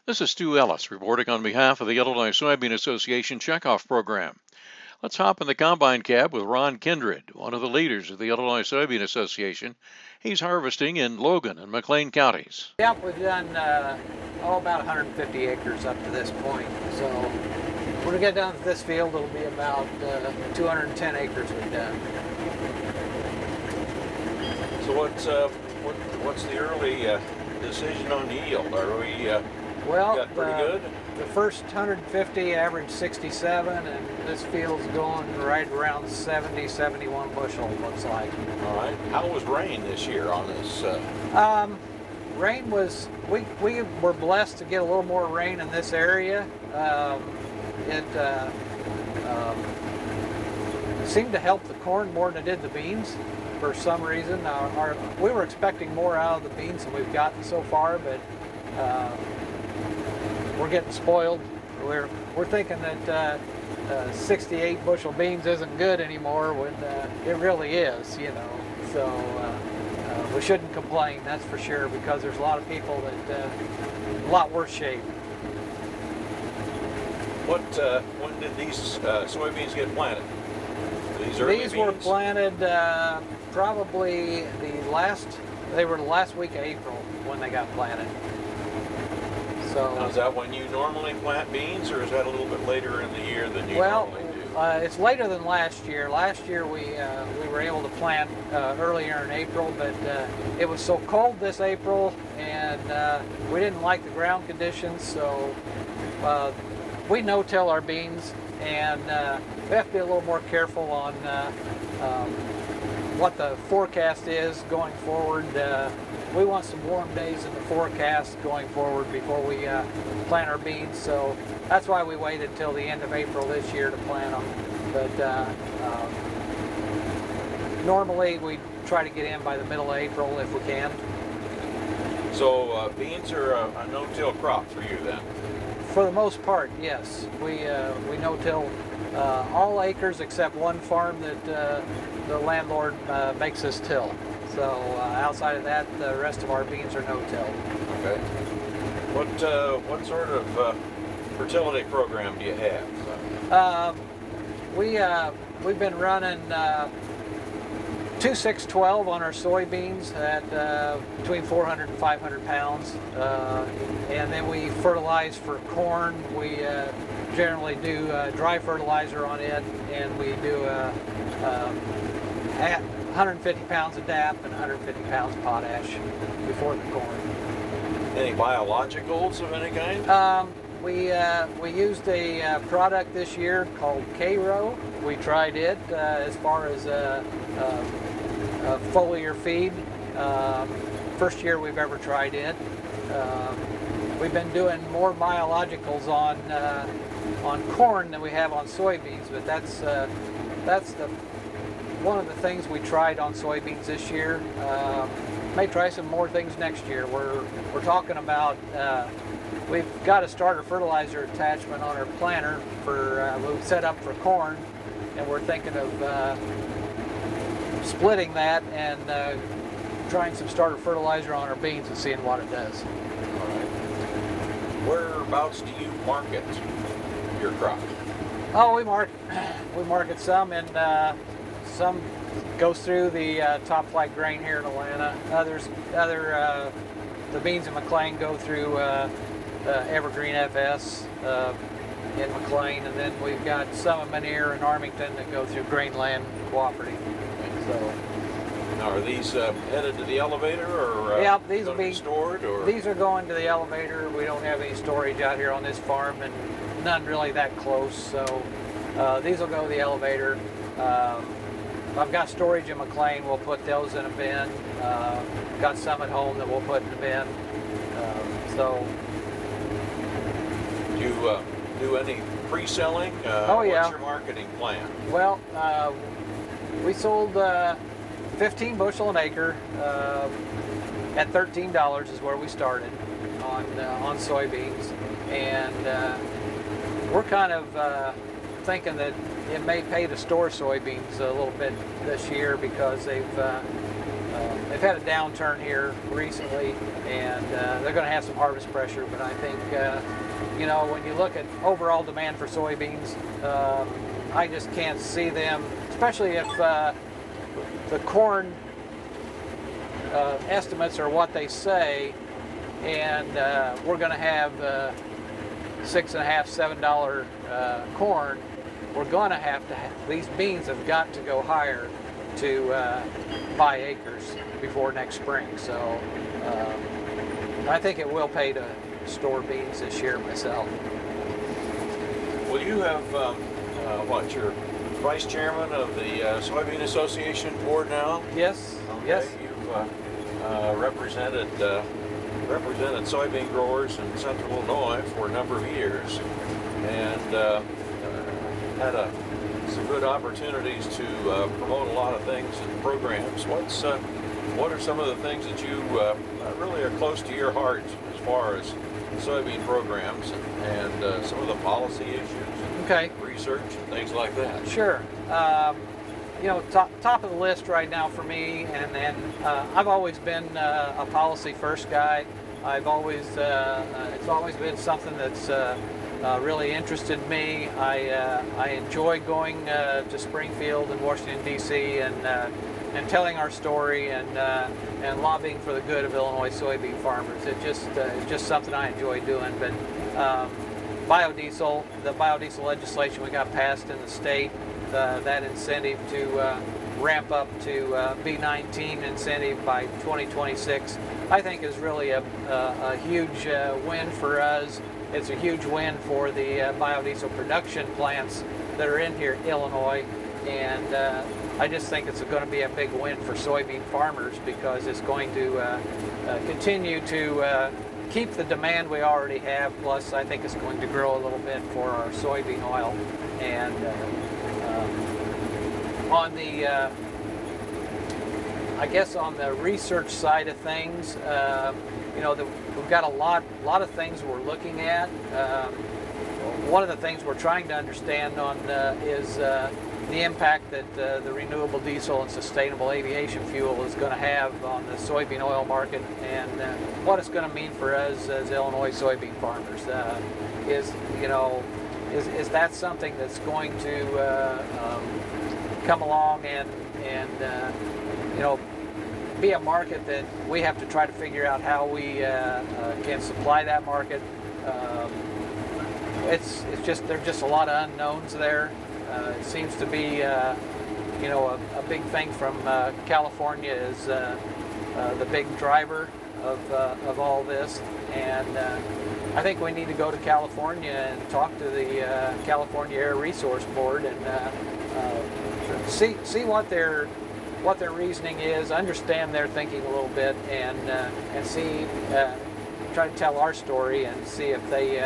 This is Stu Ellis reporting on behalf of the Illinois Soybean Association Checkoff Program. Let's hop in the combine cab with Ron Kindred, one of the leaders of the Illinois Soybean Association. He's harvesting in Logan and McLean counties. Yep, we've done about 150 acres up to this point. So when we get down to this field, it'll be about 210 acres we've done. So what's the early decision on yield? Are we got pretty good? The first 150 averaged 67, and this field's going right around 70, 71 bushel, looks like. All right. How was rain this year on this? Rain was, we were blessed to get a little more rain in this area. It seemed to help the corn more than it did the beans for some reason. We were expecting more out of the beans than we've gotten so far, but we're getting spoiled. We're thinking that 68 bushel beans isn't good anymore when it really is, you know. So we shouldn't complain, that's for sure, because there's a lot of people that a lot worse shape. When did these soybeans get planted? These early These beans? were planted probably they were the last week of April when they got planted. So Now, is that when you normally plant beans, or is that a little bit later in the year than you normally do? It's later than last year. Last year we were able to plant earlier in April, but it was so cold this April, and we didn't like the ground conditions, so we no-till our beans, and we have to be a little more careful on what the forecast is going forward. We want some warm days in the forecast going forward before we plant our beans, so that's why we waited till the end of April this year to plant them. But normally we try to get in by the middle of April if we can. So beans are a no-till crop for you then? For the most part, yes. We no-till all acres except one farm that the landlord makes us till. So outside of that, the rest of our beans are no-till. Okay. What sort of fertility program do you have? We've been running 2-6-12 on our soybeans at between 400 and 500 pounds, and then we fertilize for corn. We generally do dry fertilizer on it, and we do 150 pounds of DAP and 150 pounds of potash before the corn. Any biologicals of any kind? We used a product this year called K-Row. We tried it as far as foliar feed. First year we've ever tried it. We've been doing more biologicals on corn than we have on soybeans, but that's one of the things we tried on soybeans this year. May try some more things next year. We're talking about we've got a starter fertilizer attachment on our planter for we've set up for corn, and we're thinking of splitting that and trying some starter fertilizer on our beans and seeing what it does. All right. Whereabouts do you market your crop? Oh, we market some, and some goes through the Top Flight Grain here in Atlanta. The beans in McLean go through Evergreen FS in McLean, and then we've got some in Menier and Armington that go through Grainland Cooperative. So, now, are these headed to the elevator, or yeah, these will be be stored? Or these are going to the elevator. We don't have any storage out here on this farm, and none really that close. So these will go to the elevator. I've got storage in McLean. We'll put those in a bin. Got some at home that we'll put in the bin. So, do you do any pre-selling? Oh yeah. What's your marketing plan? Well, we sold 15 bushel an acre at $13 is where we started on soybeans, and we're kind of thinking that it may pay to store soybeans a little bit this year because they've they've had a downturn here recently, and they're going to have some harvest pressure. But I think, you know, when you look at overall demand for soybeans, I just can't see them, especially if the corn estimates are what they say, and we're going to have $6.50, $7 corn. We're going to have these beans have got to go higher to buy acres before next spring. So I think it will pay to store beans this year myself. Well, you have what? You're vice chairman of the Soybean Association board now. Yes. Okay. Yes. You've represented soybean growers in Central Illinois for a number of years, and had some good opportunities to promote a lot of things and programs. What are some of the things that you really are close to your heart as far as soybean programs and some of the policy issues, Okay. research, and things like that? Sure. You know, top of the list right now for me, and I've always been a policy first guy. I've always it's always been something that's really interested me. I enjoy going to Springfield and Washington D.C. and telling our story and lobbying for the good of Illinois soybean farmers. It's just something I enjoy doing. But biodiesel, the biodiesel legislation we got passed in the state, that incentive to ramp up to B19 incentive by 2026, I think is really a huge win for us. It's a huge win for the biodiesel production plants that are in here, Illinois, and I just think it's going to be a big win for soybean farmers because it's going to continue to keep the demand we already have, plus I think it's going to grow a little bit for our soybean oil. And on the, I guess on the research side of things, you know, we've got a lot of things we're looking at. One of the things we're trying to understand on is the impact that the renewable diesel and sustainable aviation fuel is going to have on the soybean oil market, and what it's going to mean for us as Illinois soybean farmers. Is that something that's going to come along and you know, be a market that we have to try to figure out how we can supply that market? It's just, there's just a lot of unknowns there. It seems to be, you know, a big thing from California is the big driver of all this, and I think we need to go to California and talk to the California Air Resource Board and see what their reasoning is, understand their thinking a little bit, and see, try to tell our story and see if they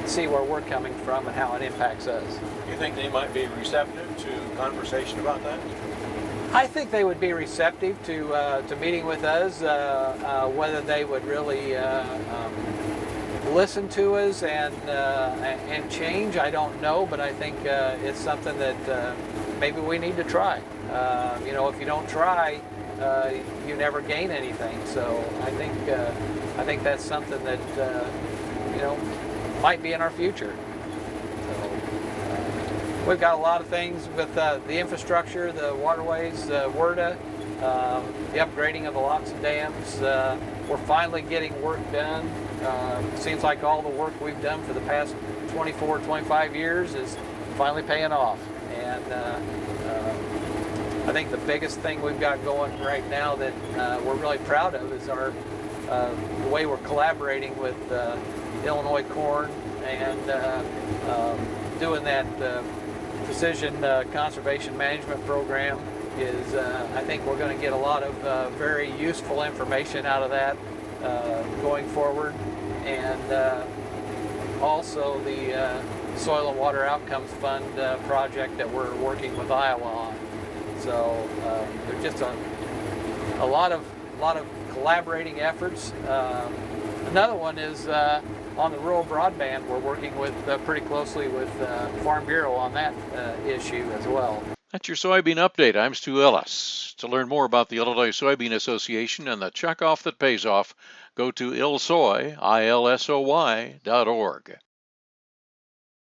see where we're coming from and how it impacts us. Do you think they might be receptive to conversation about that? I think they would be receptive to meeting with us. Whether they would really listen to us and change, I don't know. But I think it's something that maybe we need to try. You know, if you don't try, you never gain anything. So I think that's something that you know, might be in our future. So, we've got a lot of things with the infrastructure, the waterways, WERDA, the upgrading of the locks and dams. We're finally getting work done. Seems like all the work we've done for the past 24, 25 years is finally paying off. And I think the biggest thing we've got going right now that we're really proud of is our the way we're collaborating with Illinois Corn and doing that precision conservation management program is, I think we're going to get a lot of very useful information out of that going forward. And also the Soil and Water Outcomes Fund project that we're working with Iowa on. So there's just a lot of collaborating efforts. Another one is on the rural broadband. We're working with pretty closely with Farm Bureau on that issue as well. That's your soybean update. I'm Stu Ellis. To learn more about the Illinois Soybean Association and the checkoff that pays off, go to ilsoy.org.